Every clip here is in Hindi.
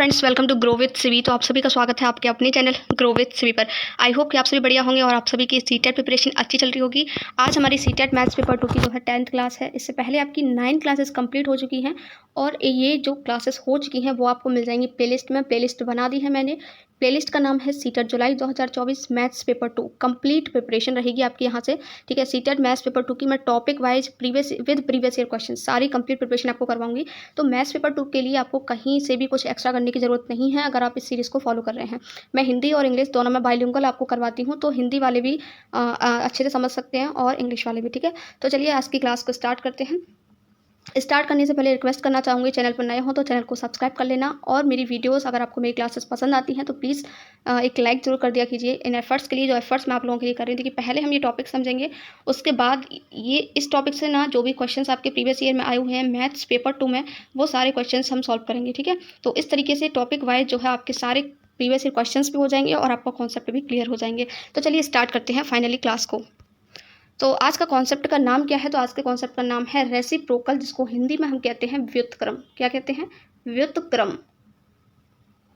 Friends, welcome to grow with CV. तो आप सभी का स्वागत है आपके अपने चैनल ग्रो विथ सीवी पर। आई होप कि आप सभी बढ़िया होंगे और आप सभी की सीटेट प्रिपरेशन अच्छी चल रही होगी। आज हमारी सीटेट मैथ्स पेपर 2 की जो है 10th क्लास है। इससे पहले आपकी 9 क्लासेस कंप्लीट हो चुकी हैं और ये जो क्लासेस हो चुकी हैं वो आपको मिल जाएंगी प्लेलिस्ट में। प्लेलिस्ट बना दी है मैंने। प्लेलिस्ट का नाम है सीटेट जुलाई 2024 मैथ्स पेपर 2। कंप्लीट प्रिपरेशन रहेगी आपकी यहाँ से, ठीक है। सीटेट मैथ्स पेपर 2 की मैं topic wise previous year question सारी कंप्लीट प्रिपरेशन आपको करवाऊंगी। तो मैथ्स पेपर 2 के लिए आपको कहीं से भी कुछ एक्स्ट्रा करने की ज़रूरत नहीं है अगर आप इस सीरीज़ को फॉलो कर रहे हैं। मैं हिंदी और इंग्लिश दोनों में बाइलिंगुअल आपको करवाती हूँ, तो हिंदी वाले भी अच्छे से समझ सकते हैं और इंग्लिश वाले भी, ठीक है। तो चलिए आज की क्लास को स्टार्ट करते हैं। स्टार्ट करने से पहले रिक्वेस्ट करना चाहूँगी, चैनल पर नए हो तो चैनल को सब्सक्राइब कर लेना और मेरी वीडियोस अगर आपको मेरी क्लासेस पसंद आती हैं तो प्लीज़ एक लाइक ज़रूर कर दिया कीजिए इन एफर्ट्स के लिए, जो एफर्ट्स मैं आप लोगों के लिए कर रही थी कि पहले हम ये टॉपिक समझेंगे, उसके बाद ये इस टॉपिक से ना जो भी क्वेश्चंस आपके प्रीवियस ईयर में आए हुए हैं मैथ्स पेपर 2 में, वो सारे क्वेश्चन हम सॉल्व करेंगे, ठीक है। तो इस तरीके से टॉपिक वाइज जो है आपके सारे प्रीवियस ईयर क्वेश्चंस भी हो जाएंगे और आपका कॉन्सेप्ट भी क्लियर हो जाएंगे। तो चलिए स्टार्ट करते हैं फाइनली क्लास को। तो आज का कॉन्सेप्ट का नाम क्या है? तो आज के कॉन्सेप्ट का नाम है रेसिप्रोकल, जिसको हिंदी में हम कहते हैं व्युत्क्रम। क्या कहते हैं? व्युत्क्रम,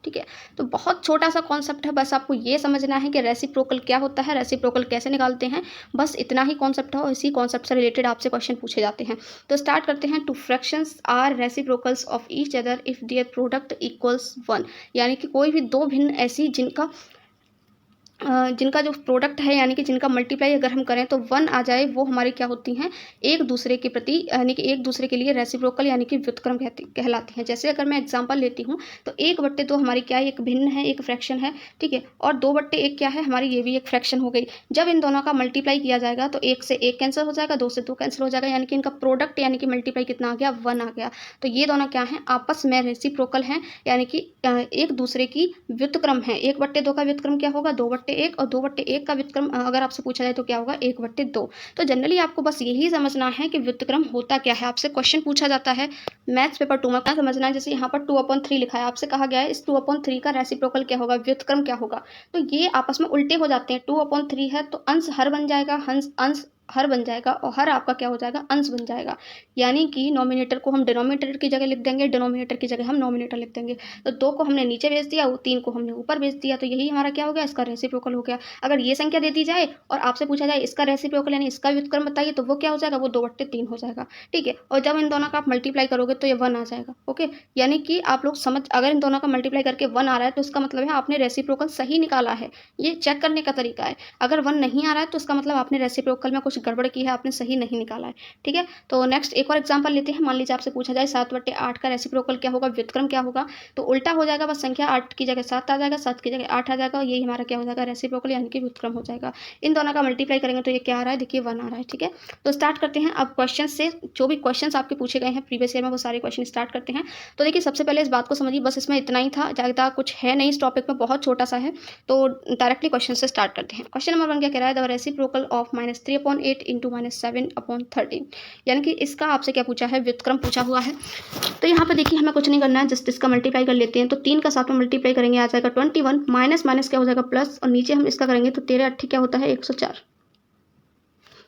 ठीक है। तो बहुत छोटा सा कॉन्सेप्ट है, बस आपको ये समझना है कि रेसिप्रोकल क्या होता है, रेसिप्रोकल कैसे निकालते हैं, बस इतना ही कॉन्सेप्ट है और इसी कॉन्सेप्ट से रिलेटेड आपसे क्वेश्चन पूछे जाते हैं। तो स्टार्ट करते हैं। Two fractions are reciprocals of each other if their product equals 1। यानी कि कोई भी दो भिन्न ऐसी जिनका जो प्रोडक्ट है यानी कि जिनका मल्टीप्लाई अगर हम करें तो 1 आ जाए, वो हमारी क्या होती हैं, एक दूसरे के प्रति यानी कि एक दूसरे के लिए रेसिप्रोकल यानी कि व्युत्क्रम कहलाती हैं। जैसे अगर मैं एग्जांपल लेती हूँ तो 1/2 हमारी क्या है, एक भिन्न है, एक फ्रैक्शन है, ठीक है। और 2/1 क्या है हमारी, ये भी एक फ्रैक्शन हो गई। जब इन दोनों का मल्टीप्लाई किया जाएगा तो 1 से 1 कैंसिल हो जाएगा, 2 से 2 कैंसिल हो जाएगा, यानी कि इनका प्रोडक्ट यानी कि मल्टीप्लाई कितना आ गया, 1 आ गया। तो ये दोनों क्या हैं, आपस में रेसिप्रोकल हैं, यानी कि एक दूसरे की व्युत्क्रम है। 1/2 का व्युत्क्रम क्या होगा, 2/1, और 2/1 का व्युत्क्रम अगर आपसे पूछा जाए तो क्या होगा, 1/2। तो जनरली आपको बस यही समझना है कि व्युत्क्रम होता क्या है। आपसे क्वेश्चन पूछा जाता है मैथ्स पेपर 2 में, क्या समझना है, जैसे यहाँ पर 2/3 लिखा है, आपसे कहा गया है इस 2/3 का रेसिप्रोकल क्या होगा, व्युत्क्रम क्या होगा। तो ये आपस में उल्टे हो जाते हैं। 2/3 है तो अंश हर बन जाएगा, अंश हर बन जाएगा और हर आपका क्या हो जाएगा, अंश बन जाएगा। यानी कि नॉमिनेटर को हम डिनोमिनेटर की जगह लिख देंगे, डिनोमिनेटर की जगह हम नॉमिनेटर लिख देंगे। तो 2 को हमने नीचे भेज दिया, 3 को हमने ऊपर भेज दिया, तो यही हमारा क्या हो गया, इसका रेसिप्रोकल हो गया। अगर ये संख्या दे दी जाए और आपसे पूछा जाए इसका रेसिप्रोकल यानी इसका व्युत्क्रम बताइए, तो वो क्या हो जाएगा, वो 2/3 हो जाएगा, ठीक है। और जब इन दोनों का आप मल्टीप्लाई करोगे तो ये 1 आ जाएगा, ओके। यानी कि आप लोग समझ, अगर इन दोनों का मल्टीप्लाई करके 1 आ रहा है तो इसका मतलब है आपने रेसिप्रोकल सही निकाला है। ये चेक करने का तरीका है। अगर 1 नहीं आ रहा है तो इसका मतलब आपने रेसिप्रोकल में कुछ गड़बड़ की है, आपने सही नहीं निकाला है, ठीक है। तो नेक्स्ट एक और एग्जांपल लेते हैं। मान लीजिए आपसे पूछा जाए 7/8 का रेसिप्रोकल क्या होगा, व्युत्क्रम क्या होगा। तो उल्टा हो जाएगा, बस संख्या 8 की जगह 7 आ जाएगा, 7 की जगह 8 आ जाएगा, और यही हमारा क्या हो जाएगा, रेसिप्रोकल यानी कि व्युत्क्रम हो जाएगा। इन दोनों का मल्टीप्लाई करेंगे तो ये क्या आ रहा है, देखिए 1 आ रहा है, ठीक है। तो स्टार्ट करते हैं अब क्वेश्चन से। जो भी क्वेश्चन आपके पूछे गए हैं प्रीवियस ईयर में वो सारे क्वेश्चन स्टार्ट करते हैं। तो देखिए सबसे पहले इस बात को समझिए, बस इसमें इतना ही था, ज़्यादा कुछ है नहीं इस टॉपिक में, बहुत छोटा सा है। तो डायरेक्टली क्वेश्चन से स्टार्ट करते हैं। क्वेश्चन नंबर 1 क्या कह रहा है, द रेसिप्रोकल ऑफ -3/8 इंटू -7/13। यानी कि इसका आपसे क्या पूछा है, व्युत्क्रम पूछा हुआ है। तो यहाँ पे देखिए हमें कुछ नहीं करना है, जस्ट इसका मल्टीप्लाई कर लेते हैं। तो 3 का 7 में मल्टीप्लाई करेंगे आ जाएगा 21, माइनस माइनस क्या हो जाएगा प्लस, और नीचे हम इसका करेंगे तो 13×8 क्या होता है 104,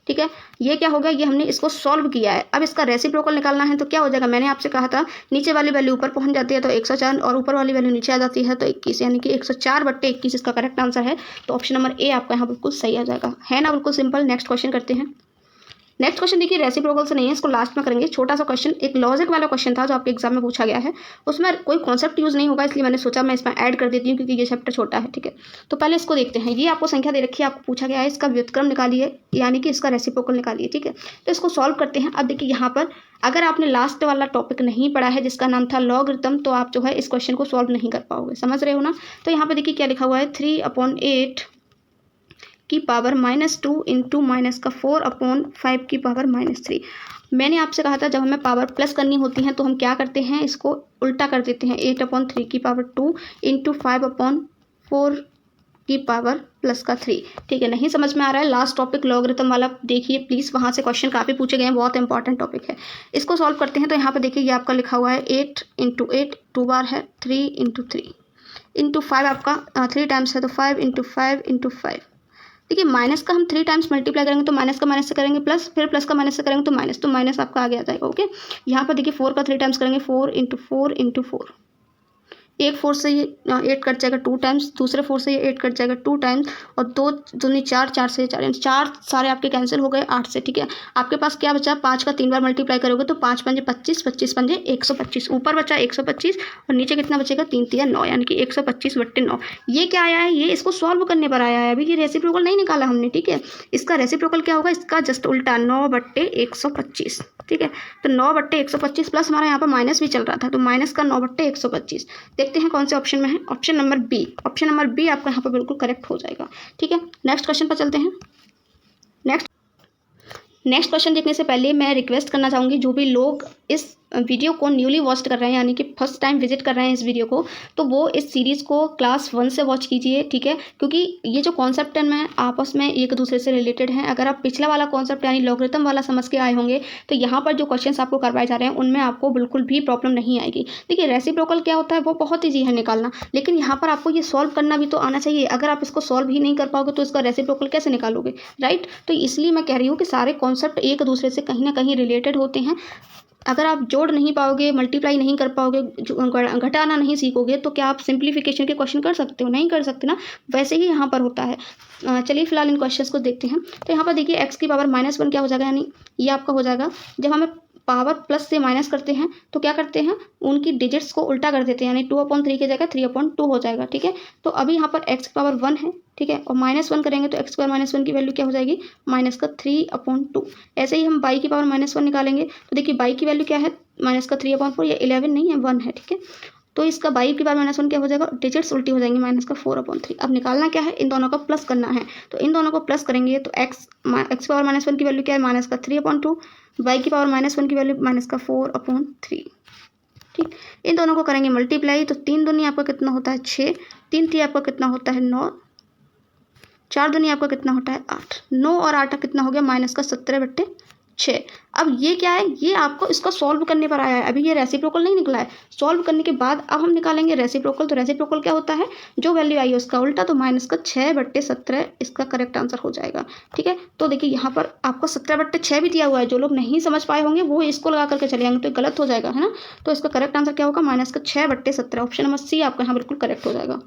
ठीक है। ये क्या हो गया, ये हमने इसको सॉल्व किया है। अब इसका रेसिप्रोकल निकालना है तो क्या हो जाएगा, मैंने आपसे कहा था नीचे वाली वैल्यू ऊपर पहुंच जाती है तो 104 और ऊपर वाली वैल्यू नीचे आ जाती है तो 21, यानी कि 104/21 इसका करेक्ट आंसर है। तो ऑप्शन नंबर ए आपका यहाँ बिल्कुल सही आ जाएगा, है ना, बिल्कुल सिंपल। नेक्स्ट क्वेश्चन करते हैं। नेक्स्ट क्वेश्चन देखिए रेसिप्रोकल से नहीं है, इसको लास्ट में करेंगे। छोटा सा क्वेश्चन, एक लॉजिक वाला क्वेश्चन था जो आपके एग्जाम में पूछा गया है। उसमें कोई कॉन्सेप्ट यूज़ नहीं होगा, इसलिए मैंने सोचा मैं इसमें ऐड कर देती हूँ क्योंकि ये चैप्टर छोटा है, ठीक है। तो पहले इसको देखते हैं। ये आपको संख्या दे रखी है, आपको पूछा गया है इसका व्युत्क्रम निकालिए यानी कि इसका रेसिप्रोकल निकालिए, ठीक है। तो इसको सॉल्व करते हैं। अब देखिए यहाँ पर अगर आपने लास्ट वाला टॉपिक नहीं पढ़ा है जिसका नाम था लॉगरिथम, तो आप जो है इस क्वेश्चन को सॉल्व नहीं कर पाओगे, समझ रहे हो ना। तो यहाँ पर देखिए क्या लिखा हुआ है, 3/8 की पावर -2 इंटू माइनस का 4/5 की पावर -3। मैंने आपसे कहा था जब हमें पावर प्लस करनी होती है तो हम क्या करते हैं, इसको उल्टा कर देते हैं। 8/3 की पावर 2 इंटू 5/4 की पावर प्लस का 3, ठीक है। नहीं समझ में आ रहा है, लास्ट टॉपिक लॉगरिथम वाला देखिए प्लीज़, वहाँ से क्वेश्चन काफ़ी पूछे गए हैं, बहुत इंपॉर्टेंट टॉपिक है। इसको सॉल्व करते हैं। तो यहाँ पर देखिए ये आपका लिखा हुआ है 8 × 8 2 बार है, 3 × 3 इंटू 5 आपका 3 टाइम्स है तो 5 × 5 × 5। देखिए माइनस का हम 3 टाइम्स मल्टीप्लाई करेंगे तो माइनस का माइनस से करेंगे प्लस, फिर प्लस का माइनस से करेंगे तो माइनस आपका आगे आ जाएगा, ओके। यहाँ पर देखिए 4 का 3 टाइम्स करेंगे 4 × 4 × 4, एक 4 से ये 8 कट जाएगा 2 टाइम्स, दूसरे 4 से ये 8 कट जाएगा 2 टाइम्स, और 2 दूनी 4, 4 से 4, यानी 4 सारे आपके कैंसिल हो गए 8 से, ठीक है। आपके पास क्या बचा, 5 का 3 बार मल्टीप्लाई करोगे तो 5 पंजे 25, 25 पंजे 125, ऊपर बचा 125 और नीचे कितना बचेगा 3 तिया 9, यानी कि 125/9। ये क्या आया है, ये इसको सॉल्व करने पर आया है, अभी ये रेसिप्रोकल नहीं निकाला हमने, ठीक है। इसका रेसिप्रोकल क्या होगा, इसका जस्ट उल्टा 9/125, ठीक है। तो 9/125 प्लस हमारा यहाँ पर माइनस भी चल रहा था, तो माइनस का 9/125। देखते हैं कौन से ऑप्शन में है, option number B. Option number B आपका यहाँ पर बिल्कुल करेक्ट हो जाएगा, ठीक है। नेक्स्ट क्वेश्चन पर चलते हैं। नेक्स्ट क्वेश्चन देखने से पहले मैं रिक्वेस्ट करना चाहूँगी, जो भी लोग इस वीडियो को न्यूली वॉच कर रहे हैं, यानी कि फर्स्ट टाइम विजिट कर रहे हैं इस वीडियो को, तो वो इस सीरीज़ को क्लास 1 से वॉच कीजिए, ठीक है। क्योंकि ये जो कॉन्सेप्ट है मैं आपस में एक दूसरे से रिलेटेड हैं। अगर आप पिछला वाला कॉन्सेप्ट यानी लॉगरिथम वाला समझ के आए होंगे तो यहाँ पर जो क्वेश्चन आपको करवाए जा रहे हैं उनमें आपको बिल्कुल भी प्रॉब्लम नहीं आएगी। देखिए रेसिप्रोकल क्या होता है वो बहुत ईजी है निकालना, लेकिन यहाँ पर आपको ये सॉल्व करना भी तो आना चाहिए। अगर आप इसको सॉल्व ही नहीं कर पाओगे तो इसका रेसिप्रोकल कैसे निकालोगे, राइट। तो इसलिए मैं कह रही हूँ कि सारे कॉन्सेप्ट एक दूसरे से कहीं ना कहीं रिलेटेड होते हैं। अगर आप जोड़ नहीं पाओगे, मल्टीप्लाई नहीं कर पाओगे, घटाना नहीं सीखोगे, तो क्या आप सिंप्लीफिकेशन के क्वेश्चन कर सकते हो, नहीं कर सकते ना। वैसे ही यहाँ पर होता है। चलिए फिलहाल इन क्वेश्चंस को देखते हैं। तो यहाँ पर देखिए x की पावर -1 क्या हो जाएगा, यानी ये आपका हो जाएगा, जब हमें पावर प्लस से माइनस करते हैं तो क्या करते हैं, उनकी डिजिट्स को उल्टा कर देते हैं, यानी 2/3 की जगह 3/2 हो जाएगा, ठीक है। तो अभी यहाँ पर x की पावर 1 है, ठीक है, और -1 करेंगे तो x² -1 की वैल्यू क्या हो जाएगी, -3/2। ऐसे ही हम y की पावर -1 निकालेंगे तो देखिए y की वैल्यू क्या है, -3/4, ये 11 नहीं है 1 है, ठीक है। तो इसका y की पावर -1 क्या हो जाएगा, डिजिट्स उल्टी हो जाएंगी, -4/3। अब निकालना क्या है, इन दोनों का प्लस करना है, तो इन दोनों को प्लस करेंगे तो x की पावर -1 की वैल्यू क्या है, -3/2, y की पावर -1 की वैल्यू -4/3, ठीक। इन दोनों को करेंगे मल्टीप्लाई, तो 3 दूनी आपका कितना होता है 6, 3 थी आपका कितना होता है 9, 4 दूनी आपका कितना होता है 8, 9 और 8 कितना हो गया -17/6। अब ये क्या है, ये आपको इसको सॉल्व करने पर आया है, अभी ये रेसिप्रोकल नहीं निकला है। सॉल्व करने के बाद अब हम निकालेंगे रेसिप्रोकल। तो रेसिप्रोकल क्या होता है, जो वैल्यू आई है उसका उल्टा, तो -6/17 इसका करेक्ट आंसर हो जाएगा, ठीक है। तो देखिए यहाँ पर आपको 17/6 भी दिया हुआ है, जो लोग नहीं समझ पाए होंगे वो इसको लगा करके चले जाएंगे तो गलत हो जाएगा, है ना। तो इसका करेक्ट आंसर क्या होगा, -6/17। ऑप्शन नंबर सी आपका यहाँ बिल्कुल करेक्ट हो जाएगा।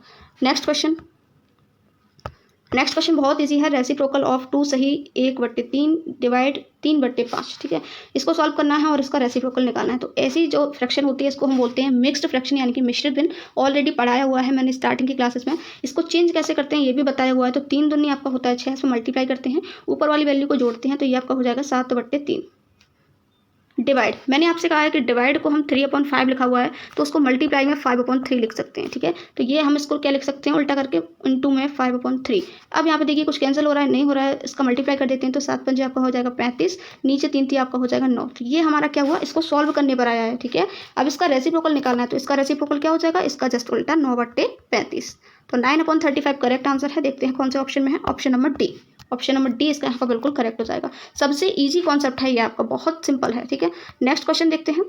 नेक्स्ट क्वेश्चन बहुत इजी है, रेसिप्रोकल ऑफ 2 सही 1/3 डिवाइड 3/5, ठीक है। इसको सॉल्व करना है और इसका रेसिप्रोकल निकालना है। तो ऐसी जो फ्रैक्शन होती है इसको हम बोलते हैं मिक्स्ड फ्रैक्शन, यानी कि मिश्रित भिन्न। ऑलरेडी पढ़ाया हुआ है मैंने स्टार्टिंग की क्लासेस में। इसको चेंज कैसे करते हैं ये भी बताया हुआ है। तो 3 दूनी आपका होता है 6, इसमें मल्टीप्लाई करते हैं, ऊपर वाली वैल्यू को जोड़ते हैं, तो ये आपका हो जाएगा 7/3। डिवाइड, मैंने आपसे कहा है कि डिवाइड को हम 3/5 लिखा हुआ है तो उसको मल्टीप्लाई में 5/3 लिख सकते हैं, ठीक है। तो ये हम इसको क्या लिख सकते हैं, उल्टा करके इनटू में 5/3। अब यहाँ पे देखिए कुछ कैंसिल हो रहा है, नहीं हो रहा है, इसका मल्टीप्लाई कर देते हैं, तो 7 पंजे आपका हो जाएगा 35, नीचे 3 थी आपका हो जाएगा 9। तो ये हमारा क्या हुआ, इसको सॉल्व करने पर आया है, ठीक है। अब इसका रेसिप्रोकल निकालना है, तो इसका रेसिप्रोकल क्या हो जाएगा, इसका जस्ट उल्टा 9/35। तो 9/35 करेक्ट आंसर है। देखते हैं कौन से ऑप्शन में है, option number D. Option number D इसका यहाँ पर बिल्कुल करेक्ट हो जाएगा। सबसे इजी कॉन्सेप्ट है ये, आपका बहुत सिंपल है, ठीक है। नेक्स्ट क्वेश्चन देखते हैं।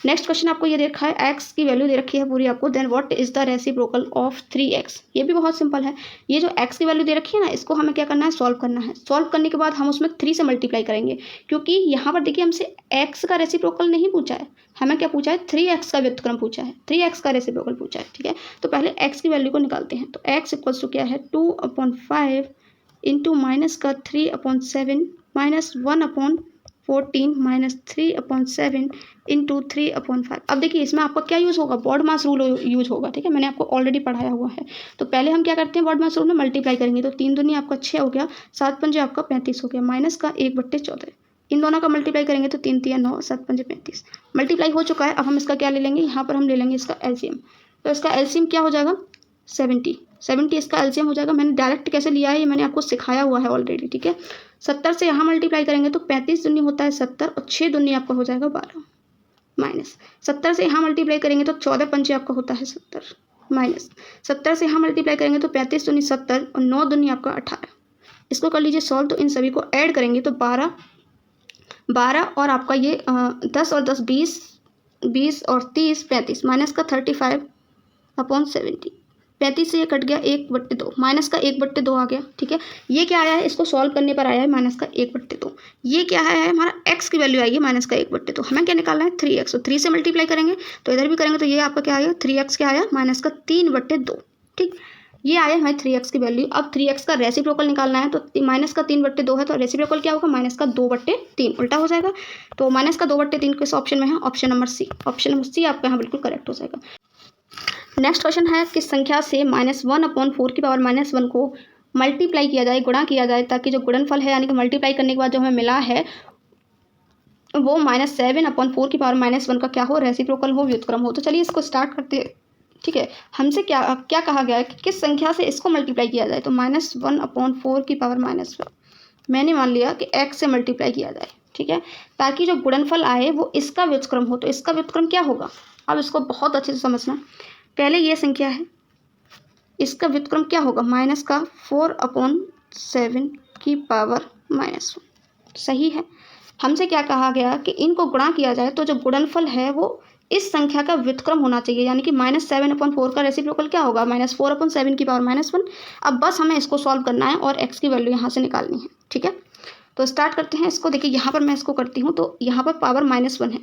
नेक्स्ट क्वेश्चन आपको ये दे रखा है, x की वैल्यू दे रखी है पूरी आपको, then what is the reciprocal of 3x। ये भी बहुत सिंपल है। ये जो x की वैल्यू दे रखी है ना, इसको हमें क्या करना है, सॉल्व करना है। सॉल्व करने के बाद हम उसमें 3 से मल्टीप्लाई करेंगे, क्योंकि यहाँ पर देखिए हमसे x का रेसिप्रोकल नहीं पूछा है, हमें क्या पूछा है, 3x का व्युत्क्रम पूछा है, 3x का रेसिप्रोकल पूछा है, ठीक है। तो पहले x की वैल्यू को निकालते हैं। तो x इक्वल्स टू क्या है, 2/5 इंटू माइनस का 3/7 -1/14 -3/7 इंटू 3/5। अब देखिए इसमें आपका क्या यूज़ होगा, बॉड मास रूल यूज होगा, ठीक है। मैंने आपको ऑलरेडी पढ़ाया हुआ है। तो पहले हम क्या करते हैं, बॉड मास रूल में मल्टीप्लाई करेंगे। तो 3 दूनी आपका 6 हो गया, 7 पंजे आपका 35 हो गया, माइनस का 1/14। इन दोनों का मल्टीप्लाई करेंगे तो 3 तिया 9, 7 पंजे 35। मल्टीप्लाई हो चुका है। अब हम इसका क्या ले लेंगे, यहाँ पर हम ले लेंगे इसका एलसीएम। तो इसका एलसीएम क्या हो जाएगा, 70 इसका एलसीएम हो जाएगा। मैंने डायरेक्ट कैसे लिया है ये मैंने आपको सिखाया हुआ है ऑलरेडी, ठीक है। 70 से यहाँ मल्टीप्लाई करेंगे तो 35 दूनी होता है 70 और 6 दूनी आपका हो जाएगा 12, माइनस 70 से यहाँ मल्टीप्लाई करेंगे तो 14 पंचे आपका होता है 70, माइनस 70 से यहाँ मल्टीप्लाई करेंगे तो 35 दूनी 70 और 9 दूनी आपका 18। इसको कर लीजिए सॉल्व। तो इन सभी को ऐड करेंगे तो 12 और आपका ये 10 और 10 20 और 30 35, माइनस का 35/70। 35 से ये कट गया 1/2, माइनस का 1/2 आ गया। ठीक है, ये क्या आया है, इसको सॉल्व करने पर आया है माइनस का 1/2। ये क्या है, हमारा x की वैल्यू आई है माइनस का 1/2। हमें क्या निकालना है, 3x। तो 3 से मल्टीप्लाई करेंगे तो इधर भी करेंगे तो ये आपका क्या आया, 3x क्या आया, माइनस का 3/2। ठीक, ये आया हमारी 3x की वैल्यू। अब 3x का रेसिप्रोकल निकालना है, तो माइनस का 3/2 है, तो रेसिप्रोकल क्या होगा, माइनस का 2/3, उल्टा हो जाएगा। तो माइनस का 2/3 किस ऑप्शन में है, option number C. Option number C आपका यहाँ बिल्कुल करेक्ट हो जाएगा। नेक्स्ट क्वेश्चन है, किस संख्या से -1/4 की पावर -1 को मल्टीप्लाई किया जाए, गुणा किया जाए, ताकि जो गुणनफल है यानी कि मल्टीप्लाई करने के बाद जो हमें मिला है वो -7/4 की पावर -1 का क्या हो, रेसिप्रोकल हो, व्युत्क्रम हो। तो चलिए इसको स्टार्ट करते हैं। ठीक है, हमसे क्या क्या कहा गया है कि किस संख्या से इसको मल्टीप्लाई किया जाए। तो -1/4 की पावर -1 मैंने मान लिया कि x से मल्टीप्लाई किया जाए। ठीक है, ताकि जो गुणनफल आए वो इसका व्युत्क्रम हो। तो इसका व्युत्क्रम क्या होगा, अब इसको बहुत अच्छे से समझना। पहले ये संख्या है, इसका व्युत्क्रम क्या होगा, माइनस का 4/7 की पावर -1। सही है, हमसे क्या कहा गया कि इनको गुणा किया जाए तो जो गुणनफल है वो इस संख्या का व्युत्क्रम होना चाहिए, यानी कि -7/4 का रेसिप्रोकल क्या होगा, -4/7 की पावर -1। अब बस हमें इसको सॉल्व करना है और x की वैल्यू यहाँ से निकालनी है। ठीक है, तो स्टार्ट करते हैं इसको। देखिए यहाँ पर मैं इसको करती हूँ तो यहाँ पर पावर -1 है,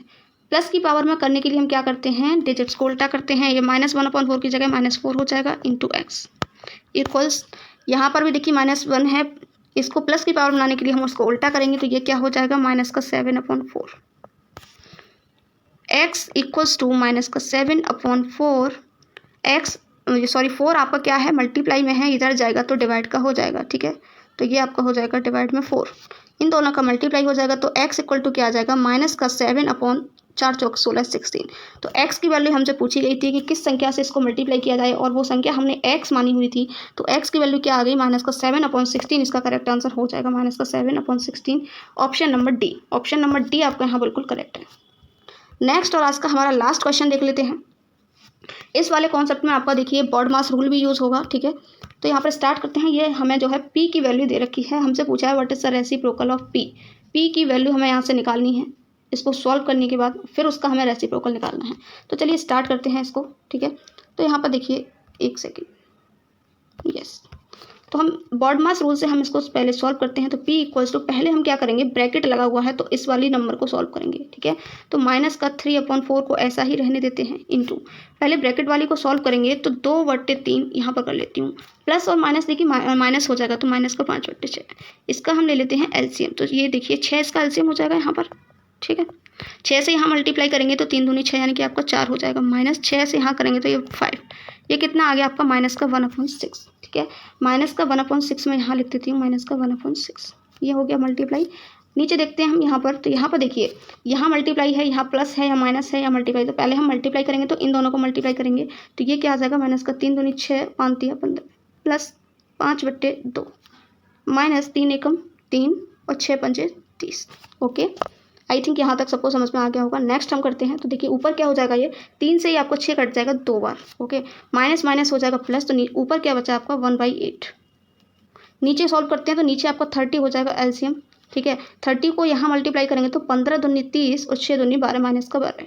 प्लस की पावर में करने के लिए हम क्या करते हैं, डिजिट्स को उल्टा करते हैं। ये -1/4 की जगह -4 हो जाएगा, इंटू x इक्वल्स, यहाँ पर भी देखिए -1 है, इसको प्लस की पावर बनाने के लिए हम उसको उल्टा करेंगे तो ये क्या हो जाएगा, माइनस का 7/4। x इक्वल्स टू माइनस का 7/4। x सॉरी 4 आपका क्या है, मल्टीप्लाई में है, इधर जाएगा तो डिवाइड का हो जाएगा। ठीक है, तो ये आपका हो जाएगा डिवाइड में 4, इन दोनों का मल्टीप्लाई हो जाएगा। तो x इक्वल टू क्या आ जाएगा, माइनस का 7/4 तो x की वैल्यू हमसे पूछी गई थी कि किस संख्या से इसको मल्टीप्लाई किया जाए, और वो संख्या हमने x मानी हुई थी। तो x की वैल्यू क्या आ गई, माइनस का 7/16। इसका करेक्ट आंसर हो जाएगा माइनस का 7/16, option number D. Option number D आपका यहाँ बिल्कुल करेक्ट है। नेक्स्ट और आज का हमारा लास्ट क्वेश्चन देख लेते हैं। इस वाले कॉन्सेप्ट में आपका देखिए बॉड मास रूल भी यूज़ होगा। ठीक है, तो यहाँ पर स्टार्ट करते हैं। ये हमें जो है p की वैल्यू दे रखी है, हमसे पूछा है what is the reciprocal of p। p की वैल्यू हमें यहाँ से निकालनी है, इसको सॉल्व करने के बाद फिर उसका हमें रेसिप्रोकल निकालना है। तो चलिए स्टार्ट करते हैं इसको। ठीक है, तो यहाँ पर देखिए एक सेकेंड, यस, तो हम बॉड मास रूल से हम इसको पहले सॉल्व करते हैं। तो p इक्वल्स टू, पहले हम क्या करेंगे, ब्रैकेट लगा हुआ है तो इस वाली नंबर को सॉल्व करेंगे। ठीक है, तो माइनस का 3/4 को ऐसा ही रहने देते हैं, इंटू पहले ब्रैकेट वाली को सॉल्व करेंगे तो 2/3 यहाँ पर कर लेती हूँ, प्लस और माइनस देखिए माइनस हो जाएगा तो माइनस का 5/6। इसका हम ले लेते हैं एलसीएम। तो ये देखिए 6 इसका एलसीएम हो जाएगा यहाँ पर। ठीक है, 6 से यहाँ मल्टीप्लाई करेंगे तो 3 दूनी 6 यानी कि आपका 4 हो जाएगा, माइनस 6 से यहाँ करेंगे तो ये 5, ये कितना आ गया आपका, माइनस का 1/6। ठीक है, माइनस का 1/6 मैं यहाँ लिख देती हूँ, माइनस का 1/6, ये हो गया मल्टीप्लाई। नीचे देखते हैं हम यहाँ पर, तो यहाँ पर देखिए यहाँ मल्टीप्लाई है, यहाँ प्लस है या माइनस है या मल्टीप्लाई। तो पहले हम मल्टीप्लाई करेंगे तो इन दोनों को मल्टीप्लाई करेंगे तो ये क्या आ जाएगा, माइनस का 3 दूनी 6, 5 तिया 15, प्लस 5/2, माइनस 3 एकम 3 और 6 पंजे 30। ओके, आई थिंक यहाँ तक सबको समझ में आ गया होगा। नेक्स्ट हम करते हैं। तो देखिए ऊपर क्या हो जाएगा, ये 3 से ही आपको 6 कट जाएगा 2 बार। ओके, माइनस माइनस हो जाएगा प्लस, तो ऊपर क्या बचा आपका 1/8। नीचे सॉल्व करते हैं तो नीचे आपका 30 हो जाएगा एलसीएम। ठीक है, 30 को यहाँ मल्टीप्लाई करेंगे तो 15 दूनी 30 और 6 दूनी 12, माइनस का 12,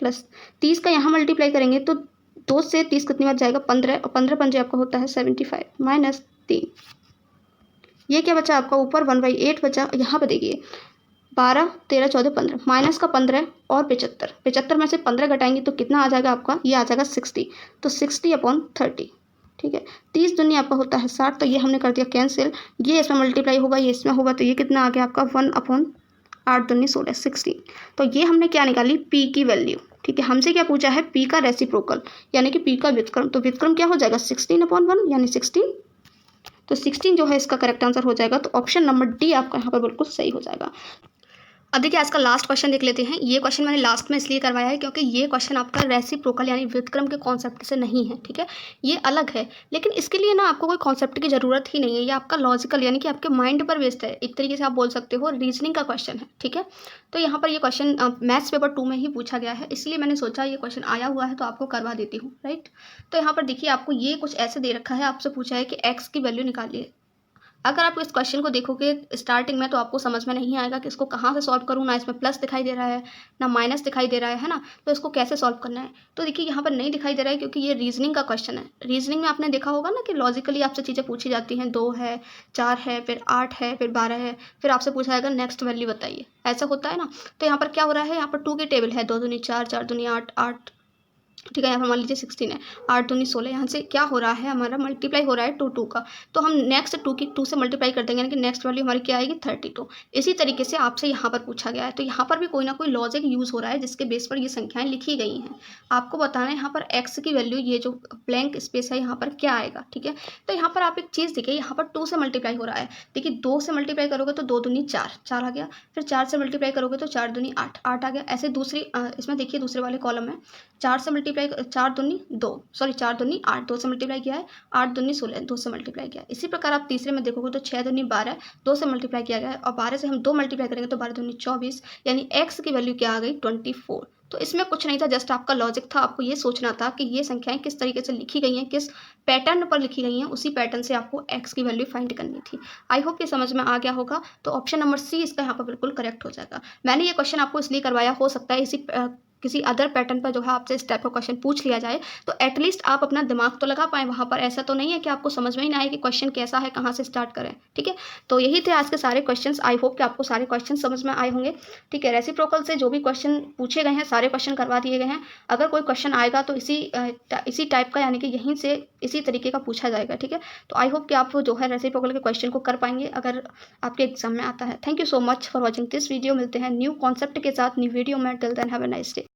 प्लस 30 का यहाँ मल्टीप्लाई करेंगे तो 2 से 30 कितनी बार जाएगा 15, और 15 पंजे आपका होता है 75, माइनस 3। ये क्या बचा आपका, ऊपर 1/8 बचा। यहाँ पर देखिए 12, 13, 14, 15, माइनस का 15 और 75, 75 में से 15 घटाएंगे तो कितना आ जाएगा आपका, ये आ जाएगा 60। तो 60/30। ठीक है, 30 दूनी आपका होता है 60, तो ये हमने कर दिया कैंसिल। ये इसमें मल्टीप्लाई होगा, ये इसमें होगा, तो ये कितना आ गया आपका 1/8 दूनी 16, 16। तो ये हमने क्या निकाली, p की वैल्यू। ठीक है, हमसे क्या पूछा है, p का रेसिप्रोकल यानी कि p का व्युत्क्रम। तो व्युत्क्रम क्या हो जाएगा, 16/1 यानी 16। तो 16 जो है इसका करेक्ट आंसर हो जाएगा। तो ऑप्शन नंबर डी आपका यहाँ पर बिल्कुल सही हो जाएगा। अब देखिए आज का लास्ट क्वेश्चन देख लेते हैं। ये क्वेश्चन मैंने लास्ट में इसलिए करवाया है क्योंकि ये क्वेश्चन आपका रेसिप्रोकल यानी व्युत्क्रम के कॉन्सेप्ट से नहीं है। ठीक है, ये अलग है, लेकिन इसके लिए ना आपको कोई कॉन्सेप्ट की ज़रूरत ही नहीं है। ये आपका लॉजिकल यानी कि आपके माइंड पर बेस्ड है, एक तरीके से आप बोल सकते हो रीजनिंग का क्वेश्चन है। ठीक है, तो यहाँ पर ये क्वेश्चन मैथ्स पेपर 2 में ही पूछा गया है, इसलिए मैंने सोचा ये क्वेश्चन आया हुआ है तो आपको करवा देती हूँ। राइट, तो यहाँ पर देखिए आपको ये कुछ ऐसे दे रखा है, आपसे पूछा है कि एक्स की वैल्यू निकालिए। अगर आप इस क्वेश्चन को देखोगे स्टार्टिंग में तो आपको समझ में नहीं आएगा कि इसको कहाँ से सॉल्व करूँ, ना इसमें प्लस दिखाई दे रहा है ना माइनस दिखाई दे रहा है ना, तो इसको कैसे सॉल्व करना है। तो देखिए यहाँ पर नहीं दिखाई दे रहा है क्योंकि ये रीजनिंग का क्वेश्चन है। रीजनिंग में आपने देखा होगा ना कि लॉजिकली आपसे चीज़ें पूछी जाती हैं, 2 है, 4 है, फिर 8 है, फिर 12 है, फिर आपसे पूछा जाएगा नेक्स्ट वैल्यू बताइए, ऐसा होता है ना। तो यहाँ पर क्या हो रहा है, यहाँ पर 2 की टेबल है, 2 दूनी 4, 4 दूनी 8, 8, ठीक है, यहाँ पर मान लीजिए 16 है, 8 दूनी 16, यहाँ से क्या हो रहा है हमारा मल्टीप्लाई हो रहा है 2 2 का, तो हम नेक्स्ट 2 से मल्टीप्लाई कर देंगे, यानी कि नेक्स्ट वैल्यू हमारी क्या आएगी 32। इसी तरीके से आपसे यहाँ पर पूछा गया है, तो यहाँ पर भी कोई ना कोई लॉजिक यूज़ हो रहा है जिसके बेस पर ये संख्याएं लिखी गई हैं। आपको बताना है यहाँ पर एक्स की वैल्यू, ये जो ब्लैंक स्पेस है यहाँ पर क्या आएगा, ठीक है। तो यहाँ पर आप एक चीज़ देखिए, यहाँ पर 2 से मल्टीप्लाई हो रहा है, देखिए 2 से मल्टीप्लाई करोगे तो 2 दूनी 4, 4 आ गया, फिर 4 से मल्टीप्लाई करोगे तो 4 दूनी 8, 8 आ गया। ऐसे दूसरी इसमें देखिए दूसरे वाले कॉलम में 4 से मल्टीप्लाई, 4 दूनी 2, सॉरी 4 दूनी 8, 2 से मल्टीप्लाई किया है, 8 दूनी 16, 2 से मल्टीप्लाई किया है। इसी प्रकार आप तीसरे में देखोगे तो 6 दूनी 12, 2 से मल्टीप्लाई किया गया है, और 12 से हम 2 मल्टीप्लाई करेंगे तो 12 दूनी 24, यानी एक्स की वैल्यू क्या आ गई 24। तो इसमें कुछ नहीं था, जस्ट आपका लॉजिक था, आपको ये सोचना था कि ये संख्याएं किस तरीके से लिखी गई हैं, किस पैटर्न पर लिखी गई हैं, उसी पैटर्न से आपको एक्स की वैल्यू फाइंड करनी थी। आई होप ये समझ में आ गया होगा। तो ऑप्शन नंबर सी इसका यहाँ पर बिल्कुल करेक्ट हो जाएगा। मैंने ये क्वेश्चन आपको इसलिए करवाया, हो सकता है इसी किसी अदर पैटर्न पर जो है आपसे इस टाइप का क्वेश्चन पूछ लिया जाए, तो एटलीस्ट आप अपना दिमाग तो लगा पाएँ वहाँ पर। ऐसा तो नहीं है कि आपको समझ में ही ना आए कि क्वेश्चन कैसा है, कहाँ से स्टार्ट करें, ठीक है। तो यही थे आज के सारे क्वेश्चंस। आई होप कि आपको सारे क्वेश्चन समझ में आए होंगे, ठीक है। रेसिप्रोकल से जो भी क्वेश्चन पूछे गए हैं सारे क्वेश्चन करवा दिए गए हैं। अगर कोई क्वेश्चन आएगा तो इसी टाइप का, यानी कि यहीं से इसी तरीके का पूछा जाएगा, ठीक है। तो आई होप कि आप जो है रेसिप्रोकल के क्वेश्चन को कर पाएंगे अगर आपके एग्जाम में आता है। Thank you so much for watching this video. मिलते हैं न्यू कॉन्सेप्ट के साथ न्यू वीडियो में। Till then have a nice day.